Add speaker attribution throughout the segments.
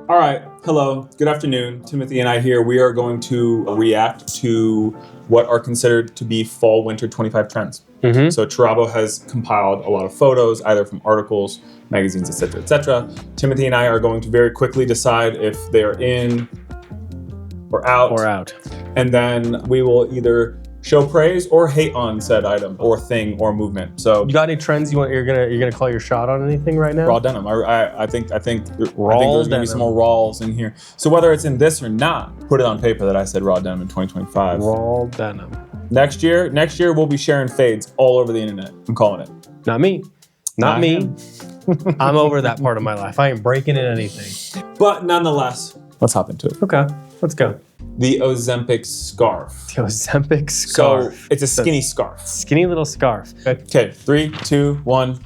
Speaker 1: All right, hello, good afternoon. Timothy and I here. We are going to react to what are considered to be fall/winter 25 trends. So Tirabo has compiled a lot of photos, either from articles, magazines, etc., etc. Timothy and I are going to very quickly decide if they are in or out. And then we will either show praise or hate on said item or thing or movement. So
Speaker 2: you got any trends you're gonna call your shot on anything right now?
Speaker 1: Raw denim. I think there's gonna be some more raws in here. So whether it's in this or not, put it on paper that I said raw denim in 2025.
Speaker 2: Raw denim.
Speaker 1: Next year we'll be sharing fades all over the internet. I'm calling it.
Speaker 2: Not me. Not me. I'm over that part of my life. I ain't breaking in anything.
Speaker 1: But nonetheless, let's hop into it.
Speaker 2: Okay, let's go.
Speaker 1: The Ozempic scarf.
Speaker 2: The Ozempic scarf.
Speaker 1: So it's a skinny scarf.
Speaker 2: Skinny little scarf.
Speaker 1: Okay, 3, 2, 1.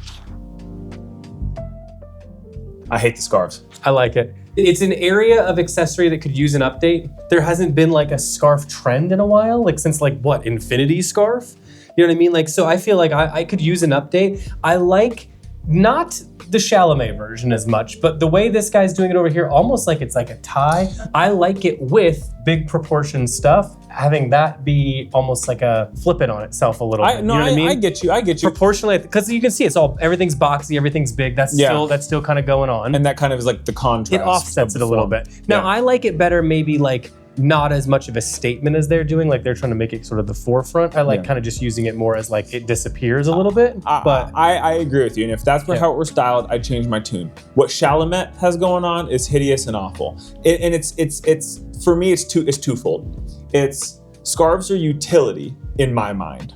Speaker 1: I hate the scarves.
Speaker 2: I like it. It's an area of accessory that could use an update. There hasn't been like a scarf trend in a while, like since like what, infinity scarf? You know what I mean? Like, so I feel like I could use an update. I like not the Chalamet version as much, but the way this guy's doing it over here, almost like it's like a tie. I like it with big proportion stuff, having that be almost like a flip it on itself a little bit.
Speaker 1: No,
Speaker 2: you know what I mean?
Speaker 1: I get you.
Speaker 2: Proportionally, because you can see everything's boxy, everything's big. That's still kind of going on.
Speaker 1: And that kind of is like the contrast.
Speaker 2: It offsets it a little bit. Now, I like it better maybe like not as much of a statement as they're doing, like they're trying to make it sort of the forefront. I like kind of just using it more as like it disappears a little bit. But
Speaker 1: I agree with you, and if that's how it were styled, I'd change my tune. What Chalamet has going on is hideous and awful, and it's for me it's twofold. It's scarves are utility in my mind.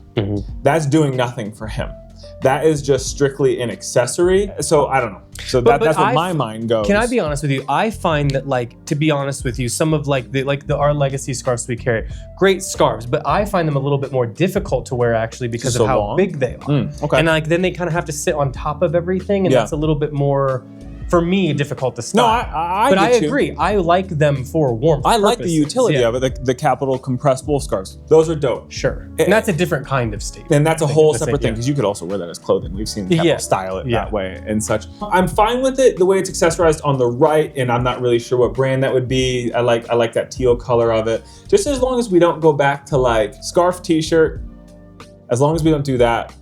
Speaker 1: That's doing nothing for him. That is just strictly an accessory. So I don't know. So that's where my mind goes.
Speaker 2: Can I be honest with you? I find that, like, to be honest with you, some of like our legacy scarves we carry, great scarves, but I find them a little bit more difficult to wear actually because of how big they are.
Speaker 1: Okay.
Speaker 2: And like then they kind of have to sit on top of everything, and that's a little bit more, for me, difficult to style.
Speaker 1: No,
Speaker 2: I agree. I like them for warmth
Speaker 1: I like
Speaker 2: purposes.
Speaker 1: the utility of it, the capital compressed wool scarves. Those are dope.
Speaker 2: Sure. And that's a different kind of statement.
Speaker 1: And that's a whole separate thing, because you could also wear that as clothing. We've seen Capital style it that way and such. I'm fine with it, the way it's accessorized on the right, and I'm not really sure what brand that would be. I like that teal color of it. Just as long as we don't go back to like scarf t-shirt, as long as we don't do that,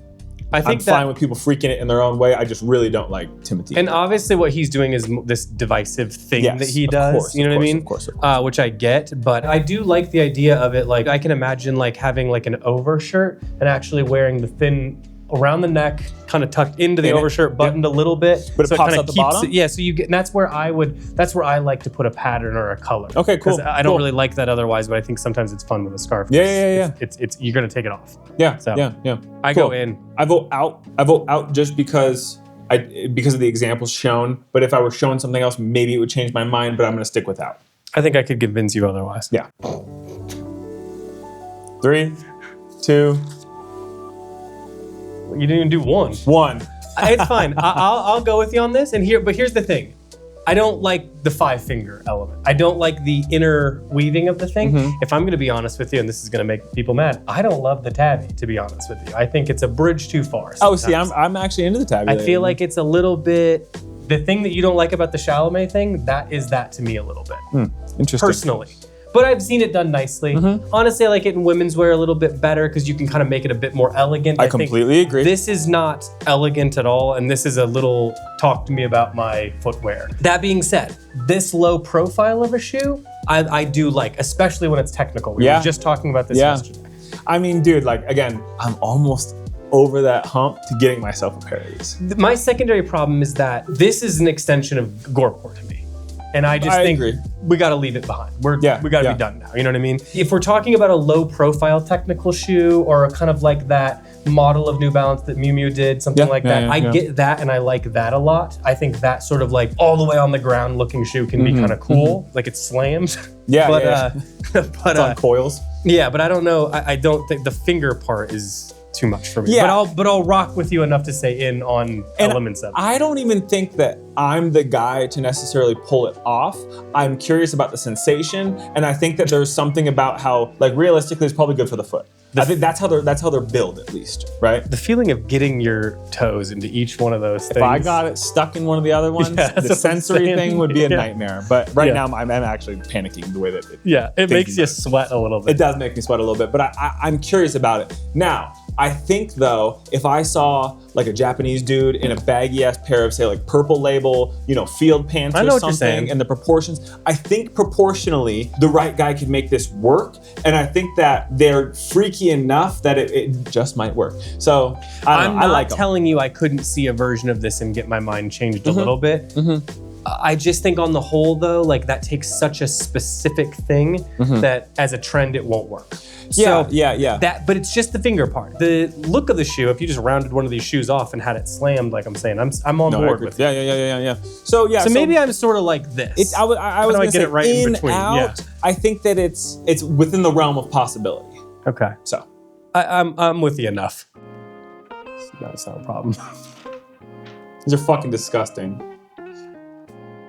Speaker 1: I'm fine with people freaking it in their own way. I just really don't like Timothy.
Speaker 2: And obviously what he's doing is this divisive thing that he does, you know what I mean?
Speaker 1: Of course.
Speaker 2: Which I get, but I do like the idea of it. Like I can imagine like having like an overshirt and actually wearing the thin around the neck, kind of tucked into the overshirt, buttoned a little bit.
Speaker 1: But it pops out the bottom?
Speaker 2: So you get, and that's where I like to put a pattern or a color.
Speaker 1: Okay, cool.
Speaker 2: Because I don't really like that otherwise, but I think sommes it's fun with a scarf.
Speaker 1: Yeah.
Speaker 2: It's you're gonna take it off.
Speaker 1: Yeah.
Speaker 2: I go in.
Speaker 1: I vote out just because of the examples shown. But if I were shown something else, maybe it would change my mind, but I'm gonna stick with out.
Speaker 2: I think I could convince you otherwise.
Speaker 1: Yeah. 3, 2.
Speaker 2: You didn't even do one. It's fine. I'll go with you on this. But here's the thing. I don't like the 5-finger element. I don't like the inner weaving of the thing. If I'm gonna be honest with you, and this is gonna make people mad, I don't love the tabby, to be honest with you. I think it's a bridge too far sometimes.
Speaker 1: Oh, see, I'm actually into the tabby.
Speaker 2: I feel like it's a little bit, the thing that you don't like about the Chalamet thing, that is that to me a little bit.
Speaker 1: Interesting.
Speaker 2: Personally. But I've seen it done nicely. Honestly, I like it in women's wear a little bit better because you can kind of make it a bit more elegant.
Speaker 1: I completely agree.
Speaker 2: This is not elegant at all, and this is a little talk to me about my footwear. That being said, this low profile of a shoe, I do like, especially when it's technical. We were just talking about this yesterday.
Speaker 1: I mean, dude, like, again, I'm almost over that hump to getting myself a pair of these.
Speaker 2: My secondary problem is that this is an extension of Goreport to me. And I just think we got to leave it behind. We got to be done now. You know what I mean? If we're talking about a low profile technical shoe or a kind of like that model of New Balance that Miu Miu did, something like that, I get that and I like that a lot. I think that sort of like all the way on the ground looking shoe can be kind of cool. Like it slams.
Speaker 1: But it's on coils.
Speaker 2: Yeah, but I don't know. I don't think the finger part is too much for me.
Speaker 1: Yeah.
Speaker 2: But I'll rock with you enough to say in on elements of it.
Speaker 1: I don't even think that I'm the guy to necessarily pull it off. I'm curious about the sensation, and I think that there's something about how, like, realistically, it's probably good for the foot. I think that's how they're built, at least, right?
Speaker 2: The feeling of getting your toes into each one of those things.
Speaker 1: If I got it stuck in one of the other ones, the sensory thing would be a nightmare. But right now, I'm actually panicking the way that
Speaker 2: it makes you sweat a little bit.
Speaker 1: It does make me sweat a little bit, but I'm curious about it. Now, I think, though, if I saw like a Japanese dude in a baggy ass pair of, say, like Purple Label, field pants or something, and the proportions, I think proportionally the right guy could make this work. And I think that they're freaky enough that it just might work. So
Speaker 2: I'm not
Speaker 1: like
Speaker 2: telling you I couldn't see a version of this and get my mind changed a little bit. I just think on the whole, though, like that takes such a specific thing that as a trend, it won't work.
Speaker 1: Yeah.
Speaker 2: But it's just the finger part. The look of the shoe, if you just rounded one of these shoes off and had it slammed, like I'm saying, I'm on board with it.
Speaker 1: Yeah. So
Speaker 2: maybe I'm sort of like this.
Speaker 1: I was gonna
Speaker 2: get
Speaker 1: say,
Speaker 2: it right in between.
Speaker 1: Out, I think that it's within the realm of possibility.
Speaker 2: Okay.
Speaker 1: So
Speaker 2: I'm with you enough. That's not a problem.
Speaker 1: These are fucking disgusting.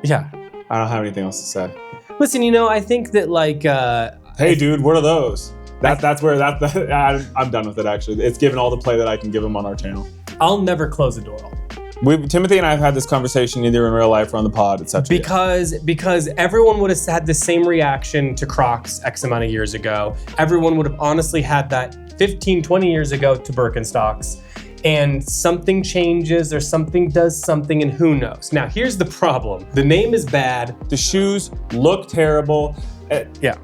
Speaker 2: Yeah.
Speaker 1: I don't have anything else to say.
Speaker 2: Listen, I think that like
Speaker 1: hey dude, what are those? That's where I'm done with it, actually. It's given all the play that I can give them on our channel.
Speaker 2: I'll never close a door.
Speaker 1: Timothy and I have had this conversation either in real life or on the pod, etc.
Speaker 2: Because everyone would have had the same reaction to Crocs X amount of years ago. Everyone would have honestly had that 15, 20 years ago to Birkenstocks. And something changes or something does something, and who knows? Now, here's the problem. The name is bad.
Speaker 1: The shoes look terrible.
Speaker 2: Yeah.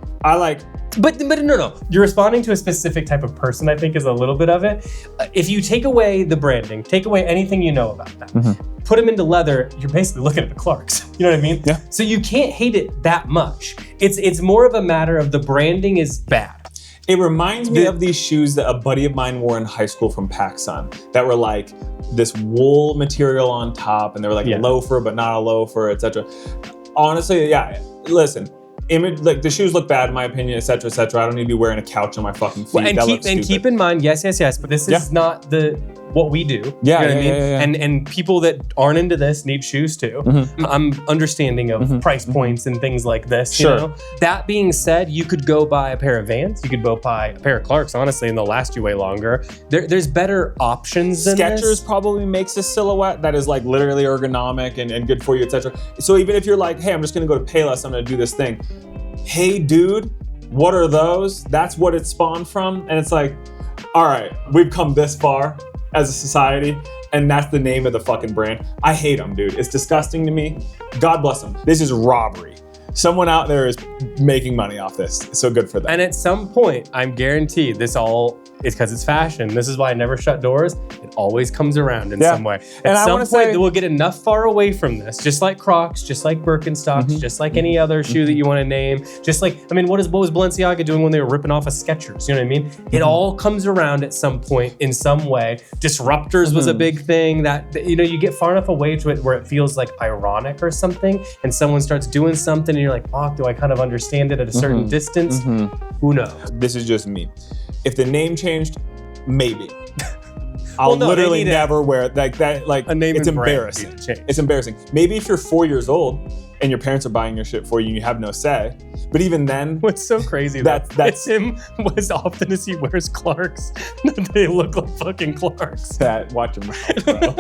Speaker 1: But
Speaker 2: no. You're responding to a specific type of person, I think, is a little bit of it. If you take away the branding, take away anything you know about them, put them into leather, you're basically looking at the Clarks. You know what I mean?
Speaker 1: Yeah.
Speaker 2: So you can't hate it that much. It's more of a matter of the branding is bad.
Speaker 1: It reminds me of these shoes that a buddy of mine wore in high school from PacSun that were like this wool material on top, and they were like a loafer, but not a loafer, etc. Honestly, listen. Like the shoes look bad in my opinion, etc. I don't need to be wearing a couch on my fucking feet.
Speaker 2: And keep in mind, yes, but this is not what we do.
Speaker 1: Yeah,
Speaker 2: you know what I mean? And people that aren't into this need shoes too. I'm understanding of price points and things like this.
Speaker 1: Sure.
Speaker 2: That being said, you could go buy a pair of Vans. You could go buy a pair of Clarks, honestly, and they'll last you way longer. There's better options than
Speaker 1: Skechers
Speaker 2: this.
Speaker 1: probably makes a silhouette that is like literally ergonomic and good for you, etc. So even if you're like, hey, I'm just gonna go to Payless, I'm gonna do this thing. Hey dude, what are those? That's what it spawned from. And it's like, all right, we've come this far as a society, and that's the name of the fucking brand. I hate them, dude. It's disgusting to me. God bless them. This is robbery. Someone out there is making money off this. So good for them.
Speaker 2: And at some point, I'm guaranteed this all is because it's fashion. This is why I never shut doors. It always comes around in some way. At some point, we'll get enough far away from this, just like Crocs, just like Birkenstocks, just like any other shoe that you want to name. Just like, what was Balenciaga doing when they were ripping off of Skechers? You know what I mean? It all comes around at some point in some way. Disruptors was a big thing that, you get far enough away to it where it feels like ironic or something, and someone starts doing something and you're like, oh, do I kind of understand it at a certain distance? Who knows?
Speaker 1: This is just me. If the name changed, maybe. I'll literally never wear it like that. Like,
Speaker 2: a name
Speaker 1: it's
Speaker 2: and
Speaker 1: embarrassing.
Speaker 2: Brand
Speaker 1: It's embarrassing. Maybe if you're 4 years old and your parents are buying your shit for you and you have no say. But even then,
Speaker 2: what's so crazy it's him as often as he wears Clarks. They look like fucking Clarks.
Speaker 1: Watch your mouth, bro.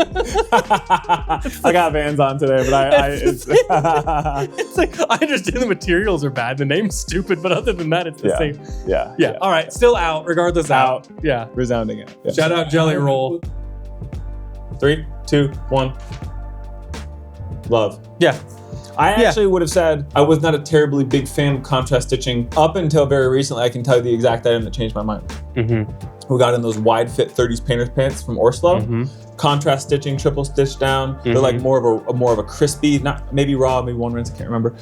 Speaker 1: I got Vans on today, but it's
Speaker 2: like, I understand the materials are bad. The name's stupid, but other than that, it's the same.
Speaker 1: Yeah.
Speaker 2: All right, still out. Regardless, out. Yeah.
Speaker 1: Resounding it. Yeah.
Speaker 2: Shout out Jelly Roll.
Speaker 1: 3, 2, 1. Love.
Speaker 2: Yeah.
Speaker 1: I actually would have said I was not a terribly big fan of contrast stitching up until very recently. I can tell you the exact item that changed my mind. We got in those wide fit 30s painter's pants from Orslo. Contrast stitching, triple stitch down. They're like more of a crispy, not maybe raw, maybe one rinse. I can't remember.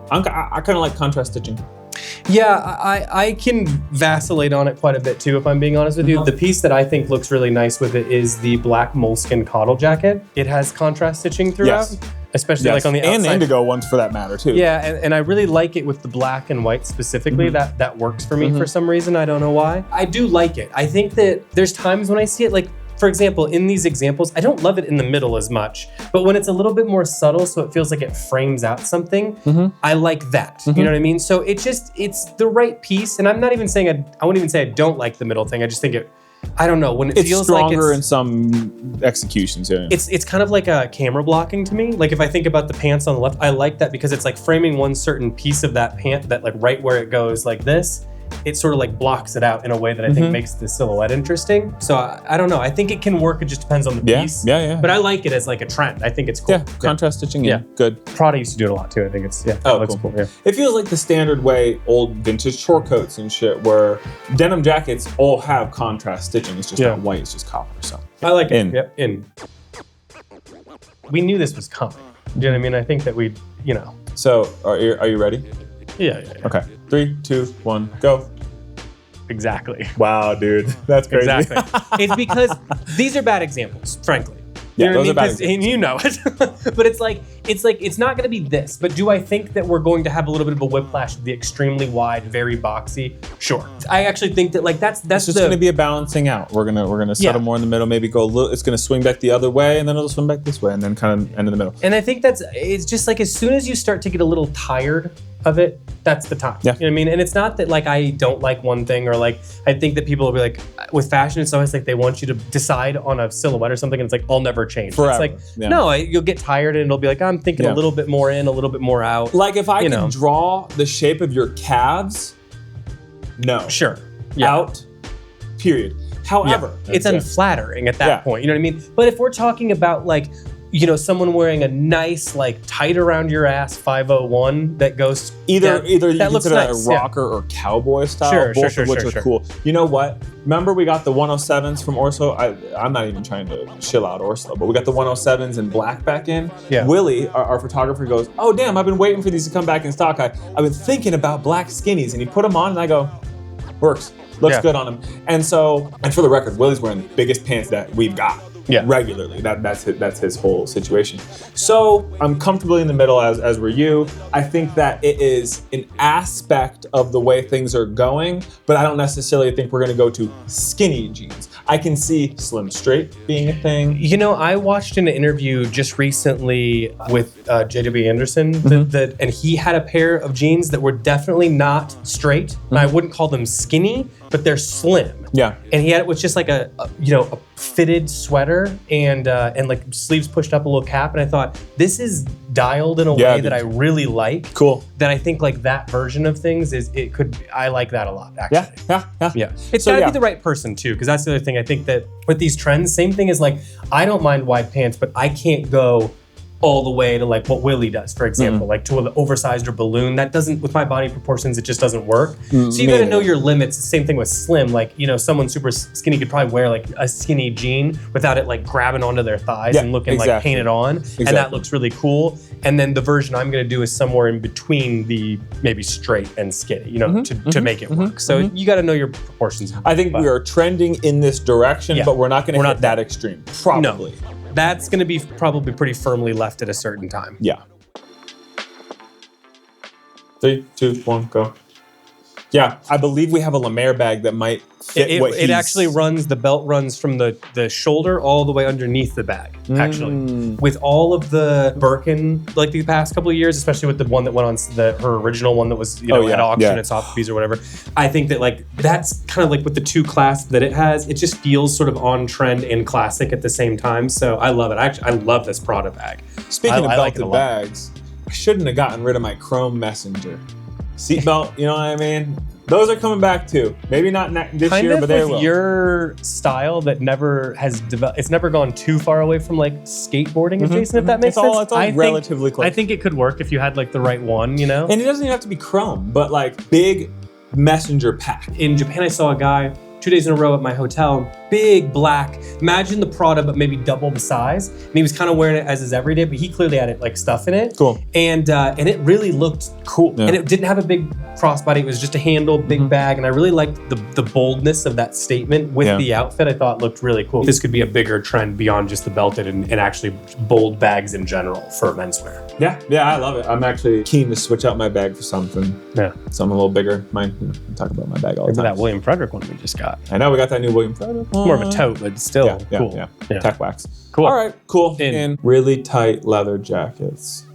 Speaker 1: I kind of like contrast stitching.
Speaker 2: Yeah, I can vacillate on it quite a bit too, if I'm being honest with you. The piece that I think looks really nice with it is the black moleskin caudal jacket. It has contrast stitching throughout.
Speaker 1: Yes.
Speaker 2: especially like on the outside.
Speaker 1: And indigo ones for that matter too.
Speaker 2: Yeah, and I really like it with the black and white specifically. That works for me for some reason. I don't know why. I do like it. I think that there's times when I see it, like, for example, in these examples, I don't love it in the middle as much, but when it's a little bit more subtle, so it feels like it frames out something, I like that. You know what I mean? So it's the right piece. And I'm not even saying, I wouldn't even say I don't like the middle thing. I just think I don't know, when it feels like it's
Speaker 1: stronger in some executions. Yeah.
Speaker 2: It's kind of like a camera blocking to me. Like if I think about the pants on the left, I like that because it's like framing one certain piece of that pant that like right where it goes like this, it sort of like blocks it out in a way that I think makes the silhouette interesting. So I don't know. I think it can work. It just depends on the piece.
Speaker 1: Yeah.
Speaker 2: But I like it as like a trend. I think it's cool.
Speaker 1: Yeah, contrast stitching. Yeah, good.
Speaker 2: Prada used to do it a lot too. I think it's that looks cool. Yeah.
Speaker 1: It feels like the standard way old vintage short coats and shit, where denim jackets all have contrast stitching. It's just not white. It's just copper. So
Speaker 2: I like it. Yep. We knew this was coming. Do you know what I mean? I think that
Speaker 1: So are you ready?
Speaker 2: Yeah.
Speaker 1: Okay. 3, 2, 1, go.
Speaker 2: Exactly.
Speaker 1: Wow, dude. That's crazy.
Speaker 2: Exactly. It's because these are bad examples, frankly.
Speaker 1: Yeah, those are bad
Speaker 2: examples. And you know it. But it's not gonna be this. But do I think that we're going to have a little bit of a whiplash of the extremely wide, very boxy? Sure. I actually think that like that's
Speaker 1: just gonna be a balancing out. We're gonna settle more in the middle, maybe go a little, it's gonna swing back the other way, and then it'll swing back this way, and then kind of end in the middle.
Speaker 2: And I think it's just like as soon as you start to get a little tired of it, that's the time.
Speaker 1: Yeah.
Speaker 2: You know what I mean? And it's not that like I don't like one thing, or like I think that people will be like, with fashion, it's always like they want you to decide on a silhouette or something, and it's like, I'll never change.
Speaker 1: Forever.
Speaker 2: It's like, no, you'll get tired and it'll be like, I'm thinking a little bit more in, a little bit more out.
Speaker 1: Like if I can draw the shape of your calves, no.
Speaker 2: Sure.
Speaker 1: Out, period. However,
Speaker 2: it's unflattering at that point. You know what I mean? But if we're talking about like, someone wearing a nice, like tight around your ass 501 that goes
Speaker 1: either you
Speaker 2: that
Speaker 1: consider that a rocker or cowboy style, both of which are cool. You know what? Remember we got the 107s from Orso? I'm not even trying to chill out Orso, but we got the 107s in black back in.
Speaker 2: Yeah.
Speaker 1: Willie, our photographer, goes, oh damn, I've been waiting for these to come back in stock. I've been thinking about black skinnies, and he put them on, and I go, works, looks good on him. And for the record, Willie's wearing the biggest pants that we've got. Regularly. That's his whole situation. So I'm comfortably in the middle, as were you. I think that it is an aspect of the way things are going, but I don't necessarily think we're gonna go to skinny jeans. I can see slim straight being a thing.
Speaker 2: I watched an interview just recently with J.W. Anderson, and he had a pair of jeans that were definitely not straight. And I wouldn't call them skinny, but they're slim.
Speaker 1: Yeah.
Speaker 2: And he had it with just like a fitted sweater and like sleeves pushed up, a little cap. And I thought, this is dialed in a way that I really like.
Speaker 1: Cool.
Speaker 2: That I think like that version of things I like that a lot, actually. Yeah. It's gotta be the right person too, because that's the other thing. I think that with these trends, same thing as like, I don't mind wide pants, but I can't go all the way to like what Willie does, for example, like to an oversized or balloon. That doesn't, with my body proportions, it just doesn't work. So you gotta know your limits. Same thing with slim. Like, someone super skinny could probably wear like a skinny jean without it like grabbing onto their thighs and looking like painted on. And that looks really cool. And then the version I'm gonna do is somewhere in between the maybe straight and skinny, to make it work. So you gotta know your proportions.
Speaker 1: I think we are trending in this direction, but we're not gonna hit that extreme. Probably.
Speaker 2: No. That's going to be probably pretty firmly left at a certain time.
Speaker 1: Yeah. 3, 2, 1, go. Yeah, I believe we have a Lemaire bag that might fit
Speaker 2: it actually runs, the belt runs from the shoulder all the way underneath the bag, actually. With all of the Birkin, like the past couple of years, especially with the one that went on, her original one that was, at auction at Sotheby's or whatever, I think that like, that's kind of like with the two clasps that it has, it just feels sort of on trend and classic at the same time. So I love it. I love this Prada bag.
Speaker 1: Speaking of belted bags, I shouldn't have gotten rid of my chrome messenger. Seatbelt, you know what I mean? Those are coming back too. Maybe not this year, but they will.
Speaker 2: Your style that never has developed, it's never gone too far away from like skateboarding adjacent, if that makes sense.
Speaker 1: It's all relatively close.
Speaker 2: I think it could work if you had like the right one,
Speaker 1: And it doesn't even have to be chrome, but like big messenger pack.
Speaker 2: In Japan, I saw a guy 2 days in a row at my hotel. big black, imagine the Prada, but maybe double the size. And he was kind of wearing it as his everyday, but he clearly had it like stuff in it.
Speaker 1: Cool.
Speaker 2: And it really looked cool.
Speaker 1: Yeah.
Speaker 2: And it didn't have a big crossbody. It was just a handle, big bag. And I really liked the boldness of that statement with the outfit. I thought it looked really cool. This could be a bigger trend beyond just the belted and actually bold bags in general for menswear.
Speaker 1: Yeah, I love it. I'm actually keen to switch out my bag for something.
Speaker 2: Yeah.
Speaker 1: Something a little bigger. I talk about my bag all the time.
Speaker 2: That William Frederick one we just got.
Speaker 1: I know we got that new William Frederick.
Speaker 2: More of a tote, but still cool.
Speaker 1: Yeah. Tech wax.
Speaker 2: Cool.
Speaker 1: All right, cool.
Speaker 2: In.
Speaker 1: And really tight leather jackets.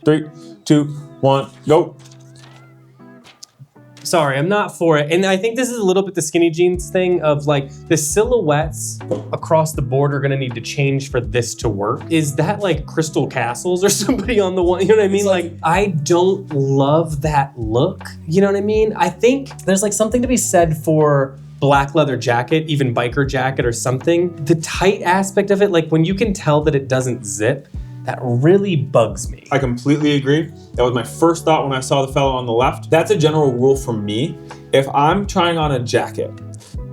Speaker 1: 3, 2, 1, go.
Speaker 2: Sorry, I'm not for it. And I think this is a little bit the skinny jeans thing of like the silhouettes across the board are gonna need to change for this to work. Is that like Crystal Castles or somebody on the one, you know what I mean? Like, I don't love that look. You know what I mean? I think there's like something to be said for black leather jacket, even biker jacket or something. The tight aspect of it, like when you can tell that it doesn't zip, that really bugs me.
Speaker 1: I completely agree. That was my first thought when I saw the fellow on the left. That's a general rule for me. If I'm trying on a jacket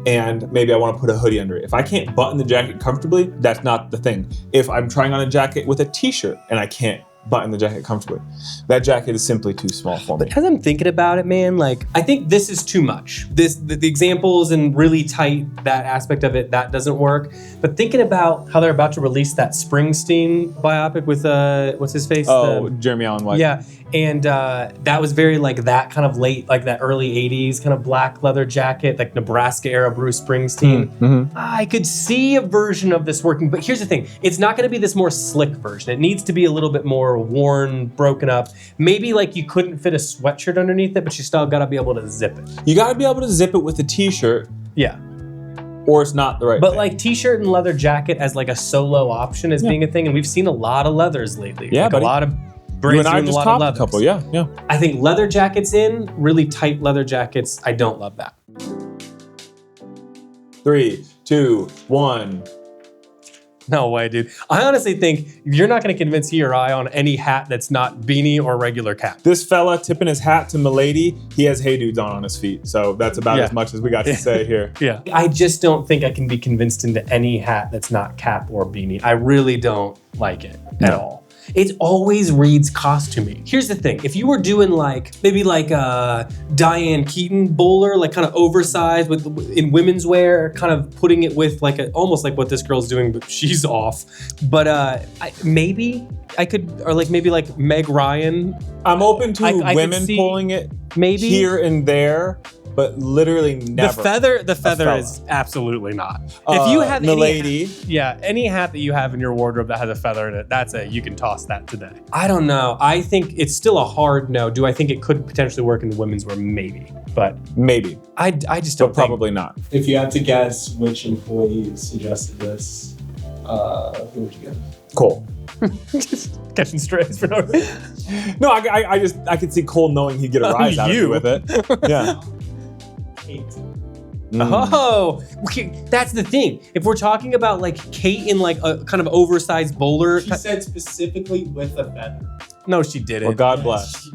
Speaker 1: and maybe I want to put a hoodie under it, if I can't button the jacket comfortably, that's not the thing. If I'm trying on a jacket with a t-shirt and I can't button the jacket comfortably, that jacket is simply too small for me.
Speaker 2: But as I'm thinking about it, man, like I think this is too much. The examples and really tight, that aspect of it, that doesn't work. But thinking about how they're about to release that Springsteen biopic with what's his face?
Speaker 1: Jeremy Allen White.
Speaker 2: Yeah, and that was very like that kind of late, like that early '80s kind of black leather jacket, like Nebraska era Bruce Springsteen. I could see a version of this working, but here's the thing: it's not going to be this more slick version. It needs to be a little bit more worn, broken up. Maybe like you couldn't fit a sweatshirt underneath it, but you still got to be able to zip it.
Speaker 1: You got to be able to zip it with a t-shirt.
Speaker 2: Yeah.
Speaker 1: Or it's not the right
Speaker 2: But
Speaker 1: thing.
Speaker 2: like t-shirt and leather jacket as like a solo option as being a thing, and we've seen a lot of leathers lately.
Speaker 1: Yeah,
Speaker 2: like
Speaker 1: buddy.
Speaker 2: a lot of
Speaker 1: You and I
Speaker 2: a
Speaker 1: just
Speaker 2: lot of
Speaker 1: copped a
Speaker 2: leathers.
Speaker 1: couple, yeah.
Speaker 2: I think leather jackets in, really tight leather jackets, I don't love that.
Speaker 1: 3, 2, 1.
Speaker 2: No way, dude. I honestly think you're not going to convince he or I on any hat that's not beanie or regular cap.
Speaker 1: This fella tipping his hat to Milady, he has HeyDudes on his feet. So that's about as much as we got to say here.
Speaker 2: Yeah. I just don't think I can be convinced into any hat that's not cap or beanie. I really don't like it at all. It always reads costumey. Here's the thing. If you were doing like, maybe like a Diane Keaton bowler, like kind of oversized in women's wear, kind of putting it with like almost like what this girl's doing, but she's off. But maybe I could, or like maybe like Meg Ryan.
Speaker 1: I'm open to
Speaker 2: I
Speaker 1: women pulling it
Speaker 2: maybe
Speaker 1: here and there, but literally never.
Speaker 2: The feather is absolutely not. If you have
Speaker 1: Milady.
Speaker 2: any hat that you have in your wardrobe that has a feather in it, you can toss that today. I don't know. I think it's still a hard no. Do I think it could potentially work in the women's wear? Maybe, but
Speaker 1: maybe.
Speaker 2: I just don't.
Speaker 1: But probably not.
Speaker 3: If you had to guess which employee suggested this, who would you guess?
Speaker 1: Cole.
Speaker 2: Just catching strays for no reason.
Speaker 1: No, I could see Cole knowing he'd get a rise out of me with it. Yeah.
Speaker 3: Kate.
Speaker 2: Oh, okay, that's the thing. If we're talking about like Kate in like a kind of oversized bowler.
Speaker 3: She said specifically with a feather.
Speaker 2: No, she didn't.
Speaker 1: Well, God bless.
Speaker 3: Yes, she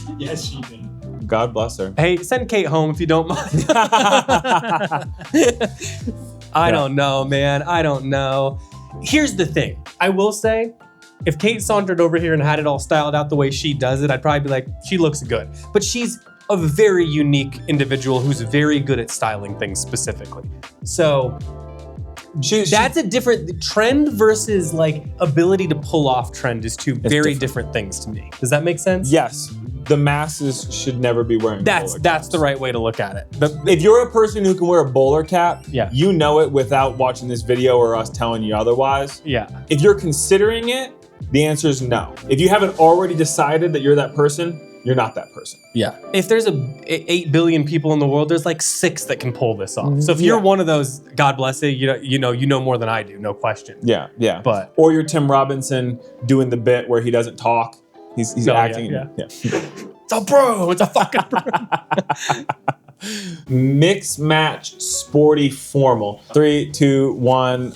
Speaker 3: did. Yes, she did.
Speaker 1: God bless her.
Speaker 2: Hey, send Kate home if you don't mind. I don't know, man. I don't know. Here's the thing. I will say, if Kate sauntered over here and had it all styled out the way she does it, I'd probably be like, she looks good. But she's a very unique individual who's very good at styling things specifically. So that's a different trend versus like ability to pull off trend is two very different things to me. Does that make sense?
Speaker 1: Yes. The masses should never be wearing bowler
Speaker 2: That's
Speaker 1: caps.
Speaker 2: the right way to look at it.
Speaker 1: If you're a person who can wear a bowler cap,
Speaker 2: Yeah.
Speaker 1: you know it without watching this video or us telling you otherwise.
Speaker 2: Yeah.
Speaker 1: If you're considering it, the answer is no. If you haven't already decided that you're that person, you're not that person.
Speaker 2: Yeah. If there's 8 billion people in the world, there's like 6 that can pull this off. So if you're one of those, God bless you, you know more than I do, no question.
Speaker 1: Yeah, yeah.
Speaker 2: But
Speaker 1: or you're Tim Robinson doing the bit where he doesn't talk. He's acting.
Speaker 2: Yeah.
Speaker 1: It's
Speaker 2: a bro. It's a fucking bro.
Speaker 1: Mix match sporty formal. 3, 2, 1.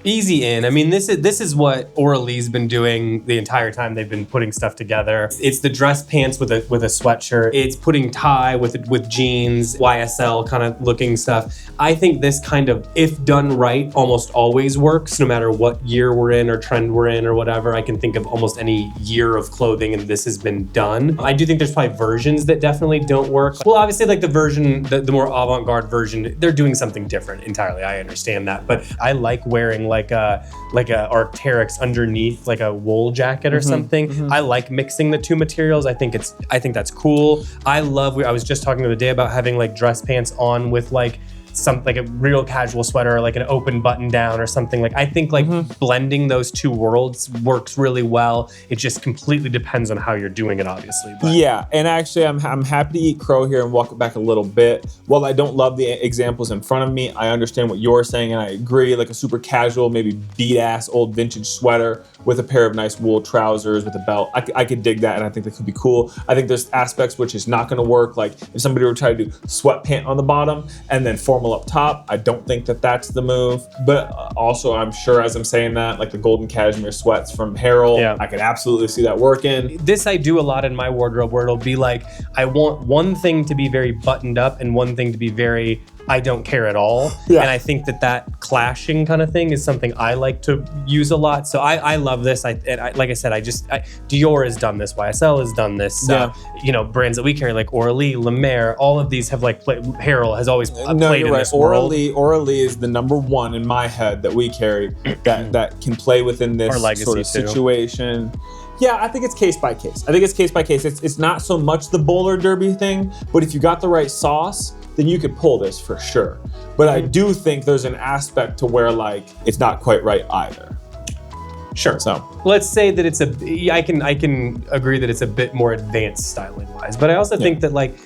Speaker 2: Easy in. I mean, this is what Oral-Lee's been doing the entire time they've been putting stuff together. It's the dress pants with a sweatshirt. It's putting tie with jeans, YSL kind of looking stuff. I think this kind of, if done right, almost always works, no matter what year we're in or trend we're in or whatever. I can think of almost any year of clothing and this has been done. I do think there's probably versions that definitely don't work. Well, obviously, like the version, the more avant-garde version, they're doing something different entirely. I understand that, but I like wearing like a Arc'teryx underneath like a wool jacket or something. I like mixing the two materials. I think that's cool. I was just talking the other day about having like dress pants on with like like a real casual sweater, or like an open button down or something. Like I think like blending those two worlds works really well. It just completely depends on how you're doing it, obviously. But.
Speaker 1: Yeah, and actually I'm happy to eat crow here and walk it back a little bit. While I don't love the examples in front of me, I understand what you're saying and I agree. Like a super casual, maybe beat ass old vintage sweater with a pair of nice wool trousers with a belt. I could dig that and I think that could be cool. I think there's aspects which is not gonna work. Like if somebody were trying to do sweatpant on the bottom and then formal up top, I don't think that that's the move. But also I'm sure as I'm saying that, like the golden cashmere sweats from Harold, I could absolutely see that working.
Speaker 2: This I do a lot in my wardrobe where it'll be like, I want one thing to be very buttoned up and one thing to be very, I don't care at all. And I think that clashing kind of thing is something I like to use a lot. So I love this. Like I said, Dior has done this, YSL has done this. Brands that we carry like Oral-Lee, La Mer, all of these have like Harold has always played in this world.
Speaker 1: Oral-Lee is the number one in my head that we carry that can play within this sort of situation. Yeah, I think it's case by case. It's not so much the bowler derby thing, but if you got the right sauce, then you could pull this for sure. But I do think there's an aspect to where like it's not quite right either.
Speaker 2: Sure. So let's say that I can agree that it's a bit more advanced styling wise, but I also think that like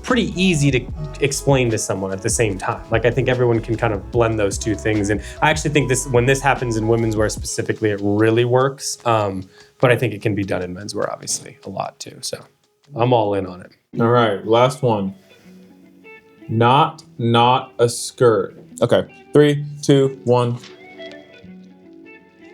Speaker 2: pretty easy to explain to someone at the same time. Like I think everyone can kind of blend those two things. And I actually think when this happens in women's wear specifically, it really works. But I think it can be done in menswear, obviously, a lot too. So I'm all in on it.
Speaker 1: All right, last one. Not a skirt. Okay, 3, 2, 1.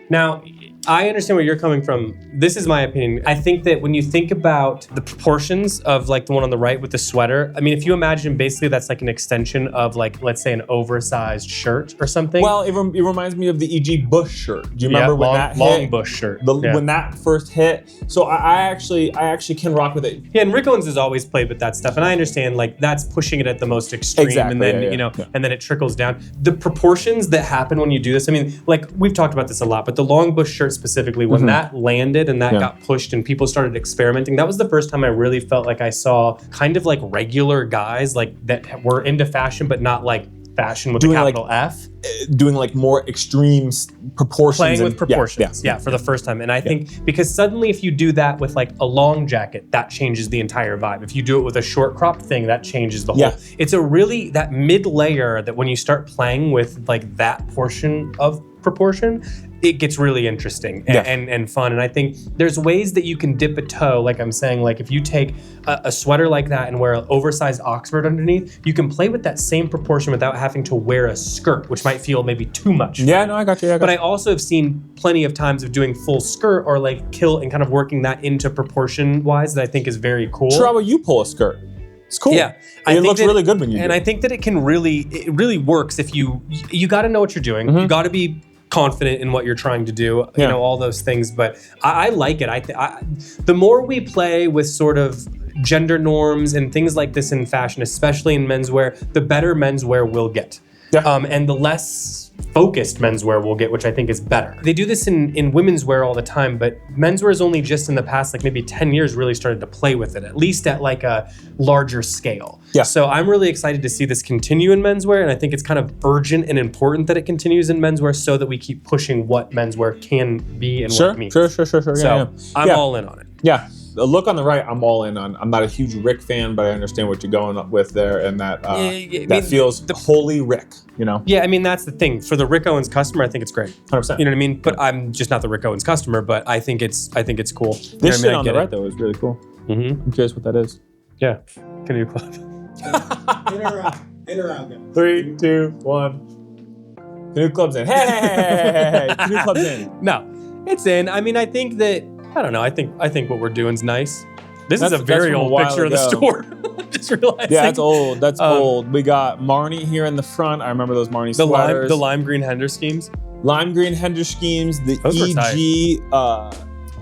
Speaker 2: Now, I understand where you're coming from. This is my opinion. I think that when you think about the proportions of like the one on the right with the sweater, I mean, if you imagine basically that's like an extension of like, let's say an oversized shirt or something.
Speaker 1: Well, it reminds me of the E.G. Bush shirt. Do you remember when that hit?
Speaker 2: Long Bush shirt.
Speaker 1: When that first hit. So I actually can rock with it.
Speaker 2: Yeah, and Rick Owens has always played with that stuff. And I understand like that's pushing it at the most extreme.
Speaker 1: Exactly,
Speaker 2: and then, and then it trickles down. The proportions that happen when you do this, I mean, like we've talked about this a lot, but the long Bush shirt specifically, when that landed and that got pushed and people started experimenting, that was the first time I really felt like I saw kind of like regular guys like that were into fashion, but not like fashion with a capital F.
Speaker 1: Doing like more extreme proportions.
Speaker 2: Playing with proportions, for the first time. And I think because suddenly if you do that with like a long jacket, that changes the entire vibe. If you do it with a short cropped thing, that changes the whole. It's a really, that mid layer that when you start playing with like that portion of proportion, it gets really interesting and fun. And I think there's ways that you can dip a toe, like I'm saying, like if you take a sweater like that and wear an oversized Oxford underneath, you can play with that same proportion without having to wear a skirt, which might feel maybe too much.
Speaker 1: Yeah, no, I got you.
Speaker 2: I also have seen plenty of times of doing full skirt or like kill and kind of working that into proportion wise that I think is very cool.
Speaker 1: Trevor, you pull a skirt. It's cool.
Speaker 2: Yeah.
Speaker 1: It looks really good when you do it.
Speaker 2: And I think that it really works if you got to know what you're doing. You got to be confident in what you're trying to do, you know, all those things. But I like it. The more we play with sort of gender norms and things like this in fashion, especially in menswear, the better menswear will get. And the less focused menswear will get, which I think is better. They do this in women's wear all the time, but menswear is only just in the past, like maybe 10 years, really started to play with it, at least at like a larger scale. So I'm really excited to see this continue in menswear, and I think it's kind of urgent and important that it continues in menswear so that we keep pushing what menswear can be and what it means.
Speaker 1: Sure.
Speaker 2: So I'm all in on it.
Speaker 1: Yeah. The look on the right, I'm all in on. I'm not a huge Rick fan, but I understand what you're going up with there, and that that feels wholly Rick, you know?
Speaker 2: Yeah, I mean, that's the thing. For the Rick Owens customer, I think it's great.
Speaker 1: 100%.
Speaker 2: You know what I mean? But I'm just not the Rick Owens customer, but I think it's cool.
Speaker 1: This shit on the right, though, is really cool. I'm curious what that is.
Speaker 2: Yeah. Canoe Club.
Speaker 3: In or out, guys.
Speaker 1: 3, 2, 1. Canoe Club's in. Hey. Canoe Club's in.
Speaker 2: No, it's in. I mean, I think that, I don't know. I think what we're doing is nice. This is a very
Speaker 1: from a
Speaker 2: old
Speaker 1: while
Speaker 2: picture of the
Speaker 1: ago.
Speaker 2: store. Just realizing.
Speaker 1: Yeah, that's old. That's old. We got Marnie here in the front. I remember those Marnie sweaters.
Speaker 2: The lime green Hender schemes.
Speaker 1: Lime green Hender schemes. The
Speaker 2: Those were
Speaker 1: EG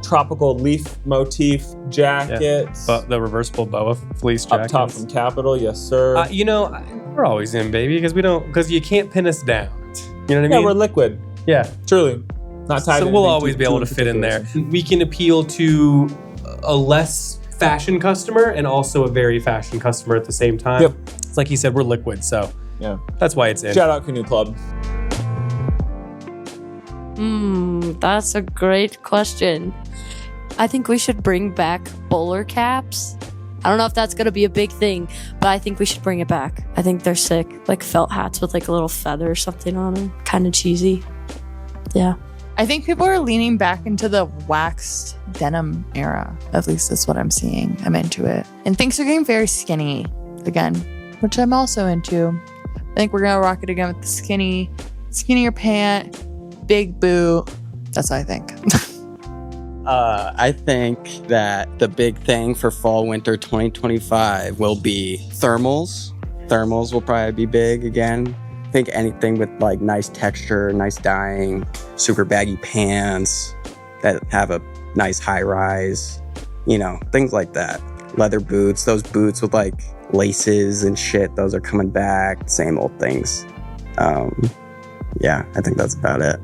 Speaker 1: tropical leaf motif jackets.
Speaker 2: But the reversible boa fleece
Speaker 1: Up
Speaker 2: jackets.
Speaker 1: top from Capital. Yes, sir.
Speaker 2: You know, we're always in, baby, because you can't pin us down. You know what I
Speaker 1: yeah,
Speaker 2: mean?
Speaker 1: we're liquid.
Speaker 2: Yeah.
Speaker 1: Truly. Not tied
Speaker 2: So
Speaker 1: to
Speaker 2: we'll
Speaker 1: anything
Speaker 2: always be able to fit in there. We can appeal to a less fashion customer and also a very fashion customer at the same time.
Speaker 1: Yep.
Speaker 2: It's like he said, we're liquid, so
Speaker 1: Yeah.
Speaker 2: that's why it's in.
Speaker 1: Shout out Canoe Club.
Speaker 4: That's a great question. I think we should bring back bowler caps. I don't know if that's going to be a big thing, but I think we should bring it back. I think they're sick. Like felt hats with like a little feather or something on them. Kind of cheesy. Yeah.
Speaker 5: I think people are leaning back into the waxed denim era. At least that's what I'm seeing. I'm into it. And things are getting very skinny again, which I'm also into. I think we're going to rock it again with the skinnier pant, big boot. That's what I think.
Speaker 6: I think that the big thing for fall winter 2025 will be thermals. Thermals will probably be big again. I think anything with like nice texture, nice dyeing, super baggy pants that have a nice high rise, things like that. Leather boots, those boots with like laces and shit, those are coming back. Same old things. Yeah, I think that's about it.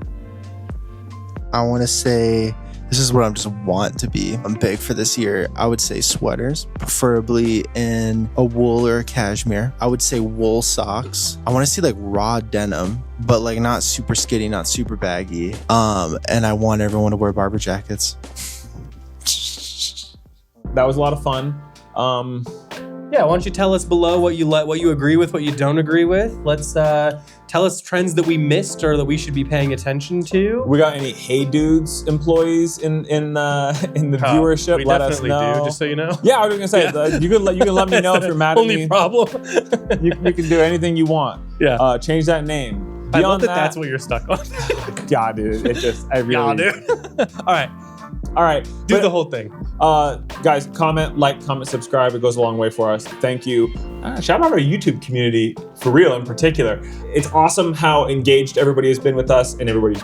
Speaker 7: I want to say, this is what I just want to be. I'm big for this year. I would say sweaters, preferably in a wool or a cashmere. I would say wool socks. I want to see like raw denim, but like not super skinny, not super baggy. And I want everyone to wear barber jackets.
Speaker 1: That was a lot of fun.
Speaker 2: Yeah, why don't you tell us below what you agree with, what you don't agree with. Let's tell us trends that we missed or that we should be paying attention to.
Speaker 1: We got any HeyDudes employees in the viewership?
Speaker 2: We
Speaker 1: Let us
Speaker 2: definitely
Speaker 1: know.
Speaker 2: do, just so you know.
Speaker 1: Yeah, I was gonna say you can let me know if you're mad at me.
Speaker 2: Only problem.
Speaker 1: You can do anything you want.
Speaker 2: Yeah.
Speaker 1: Change that name.
Speaker 2: I love
Speaker 1: Beyond
Speaker 2: that's what you're stuck on.
Speaker 1: Yeah, dude. I really.
Speaker 2: Yeah, dude. All right. Do the whole thing.
Speaker 1: Guys, comment, subscribe. It goes a long way for us. Thank you. Shout out our YouTube community for real in particular. It's awesome how engaged everybody has been with us, and everybody's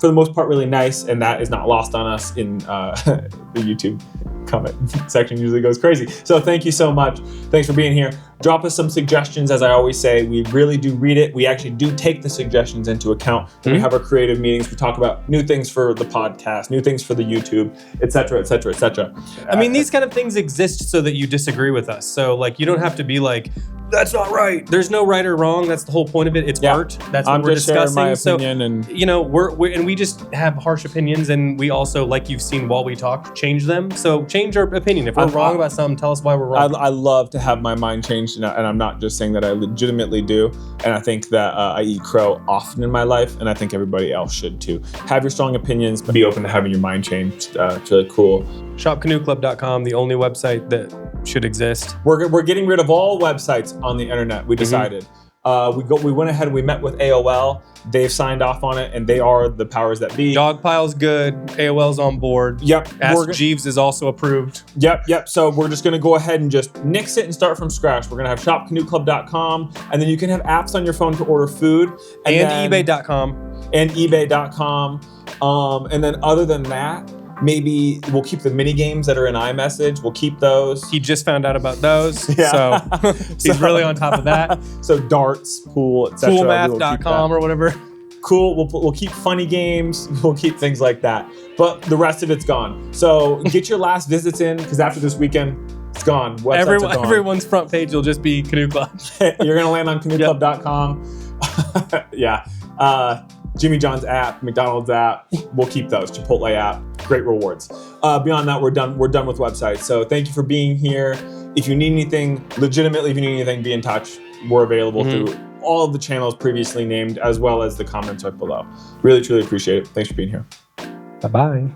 Speaker 1: for the most part really nice, and that is not lost on us in the YouTube comment section usually goes crazy. So thank you so much. Thanks for being here. Drop us some suggestions. As I always say, we really do read it. We actually do take the suggestions into account when we have our creative meetings. We talk about new things for the podcast, new things for the YouTube, et cetera, et cetera, et cetera.
Speaker 2: I mean, these kind of things exist so that you disagree with us. So like, you don't have to be like, that's not right. There's no right or wrong. That's the whole point of it. It's art. That's what we're discussing.
Speaker 1: My opinion
Speaker 2: we just have harsh opinions, and we also, like you've seen while we talk, change them. So change our opinion. If we're wrong about something, tell us why we're wrong.
Speaker 1: I love to have my mind changed, and I'm not just saying that, I legitimately do. And I think that I eat crow often in my life, and I think everybody else should too. Have your strong opinions, but be open to having your mind changed. It's really cool.
Speaker 2: ShopCanoeClub.com, the only website that should exist.
Speaker 1: We're getting rid of all websites on the internet. We decided. We went ahead and we met with AOL. They've signed off on it, and they are the powers that be.
Speaker 2: Dogpile's good. AOL's on board.
Speaker 1: Yep.
Speaker 2: Ask Jeeves is also approved.
Speaker 1: Yep. So we're just gonna go ahead and just nix it and start from scratch. We're gonna have shopcanoeclub.com, and then you can have apps on your phone to order food.
Speaker 2: And eBay.com.
Speaker 1: And eBay.com. And then other than that, maybe we'll keep the mini games that are in iMessage. We'll keep those.
Speaker 2: He just found out about those.
Speaker 1: Yeah.
Speaker 2: So he's really on top of that.
Speaker 1: So darts, pool, etc.
Speaker 2: Poolmath.com or whatever.
Speaker 1: Cool. We'll keep funny games. We'll keep things like that. But the rest of it's gone. So get your last visits in, because after this weekend, it's gone. Websites are gone.
Speaker 2: Everyone's front page will just be Canoe Club.
Speaker 1: You're going to land on canoeclub.com. Yeah. Jimmy John's app, McDonald's app, we'll keep those. Chipotle app, great rewards. Beyond that, we're done with websites. So thank you for being here. If you need anything, be in touch. We're available through all of the channels previously named, as well as the comments right below. Really, truly appreciate it. Thanks for being here.
Speaker 2: Bye-bye.